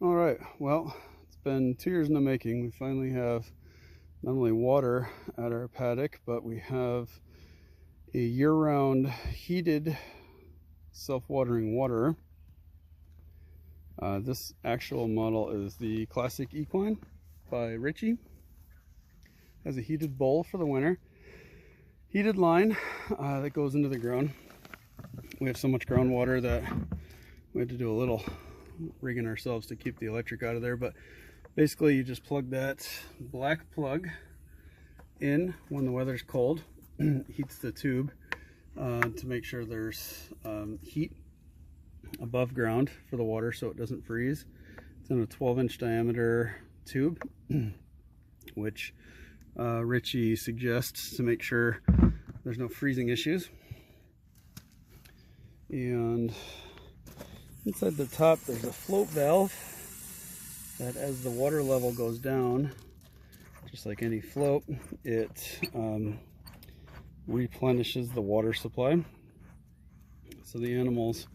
All right, well, it's been 2 years in the making. We finally have not only water at our paddock, but we have a year-round heated self-watering water. This actual model is the Classic Equine by Richie. Has a heated bowl for the winter, heated line that goes into the ground. We have so much groundwater that we had to do a little rigging ourselves to keep the electric out of there, but basically you just plug that black plug in when the weather's cold. Heats the tube to make sure there's heat above ground for the water so it doesn't freeze. It's in a 12-inch diameter tube, which Richie suggests to make sure there's no freezing issues. And inside the top there's a float valve that, as the water level goes down, just like any float, it replenishes the water supply. So the animals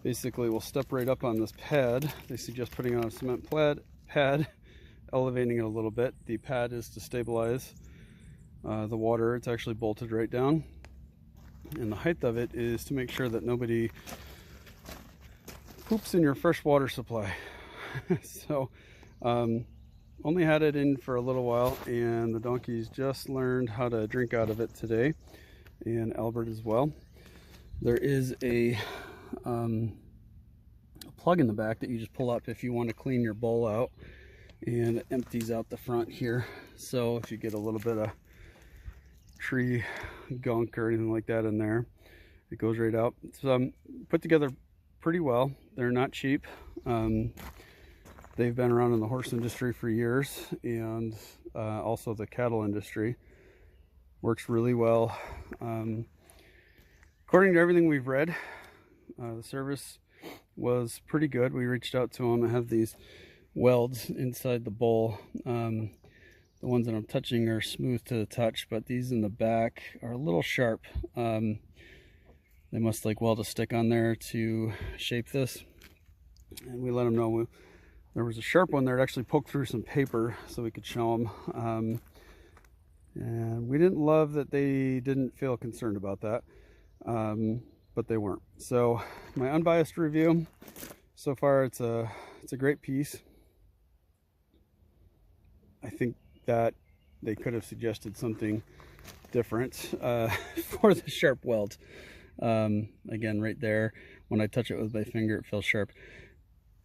basically will step right up on this pad. They suggest putting on a cement pad, elevating it a little bit. The pad is to stabilize the water. It's actually bolted right down. And the height of it is to make sure that nobody poops in your fresh water supply. So only had it in for a little while, and the donkeys just learned how to drink out of it today, and Albert as well. There is a plug in the back that you just pull up if you want to clean your bowl out, and it empties out the front here. So if you get a little bit of tree gunk or anything like that in there, it goes right out. So put together pretty well. They're not cheap. They've been around in the horse industry for years, and also the cattle industry. Works really well. According to everything we've read, the service was pretty good. We reached out to them. I have these welds inside the bowl. The ones that I'm touching are smooth to the touch, but these in the back are a little sharp. They must like weld a stick on there to shape this. And we let them know there was a sharp one there that actually poked through some paper so we could show them. And we didn't love that they didn't feel concerned about that, but they weren't. So my unbiased review, so far it's a great piece. I think that they could have suggested something different for the sharp weld. Again, right there, when I touch it with my finger, it feels sharp.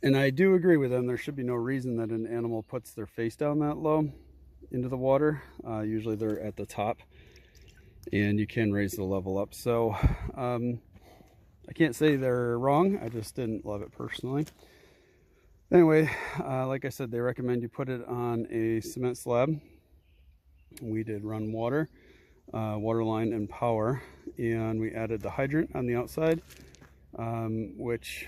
And I do agree with them. There should be no reason that an animal puts their face down that low into the water. Usually they're at the top, and you can raise the level up. So I can't say they're wrong. I just didn't love it personally. Anyway, like I said, they recommend you put it on a cement slab. We did run water, water line and power, and we added the hydrant on the outside, which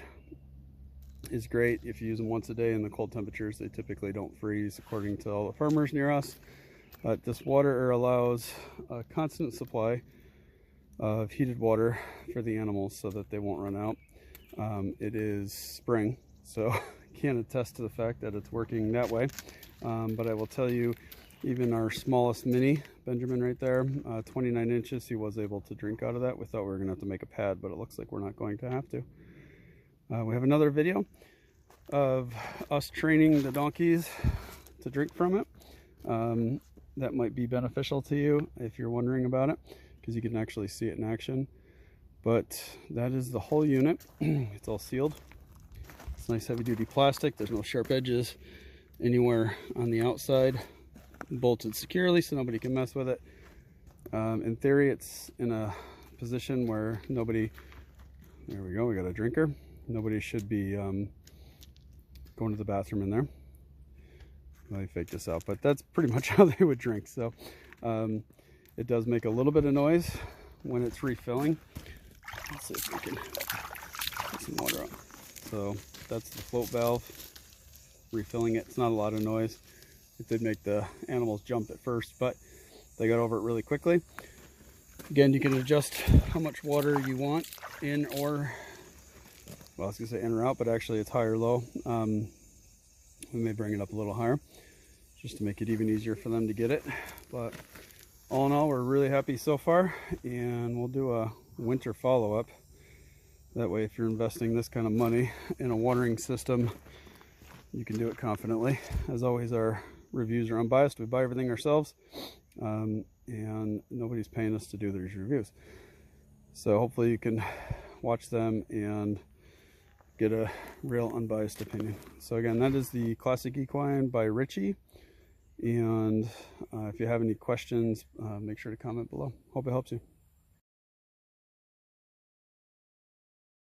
is great if you use them once a day in the cold temperatures. They typically don't freeze, according to all the farmers near us. But this water allows a constant supply of heated water for the animals so that they won't run out. It is spring, so can't attest to the fact that it's working that way, but I will tell you, even our smallest mini Benjamin right there, 29 inches, he was able to drink out of that. We thought we were gonna have to make a pad, but it looks like we're not going to have to. We have another video of us training the donkeys to drink from it. That might be beneficial to you if you're wondering about it, because you can actually see it in action. But that is the whole unit. It's all sealed. It's nice heavy duty plastic. There's no sharp edges anywhere on the outside. Bolted securely so nobody can mess with it. In theory, it's in a position where nobody, there we go, we got a drinker. Nobody should be going to the bathroom in there. Let me fake this out, but that's pretty much how they would drink. So it does make a little bit of noise when it's refilling. Let's see if we can get some water out. So that's the float valve refilling it. It's not a lot of noise. It did make the animals jump at first, but they got over it really quickly. Again, you can adjust how much water you want in, or, well, I was gonna say in or out, but actually it's high or low. We may bring it up a little higher just to make it even easier for them to get it. But all in all, we're really happy so far, and we'll do a winter follow-up. That way, if you're investing this kind of money in a watering system, you can do it confidently. As always, our reviews are unbiased. We buy everything ourselves, and nobody's paying us to do these reviews. So hopefully you can watch them and get a real unbiased opinion. So again, that is the Classic Equine by Richie. And if you have any questions, make sure to comment below. Hope it helps you.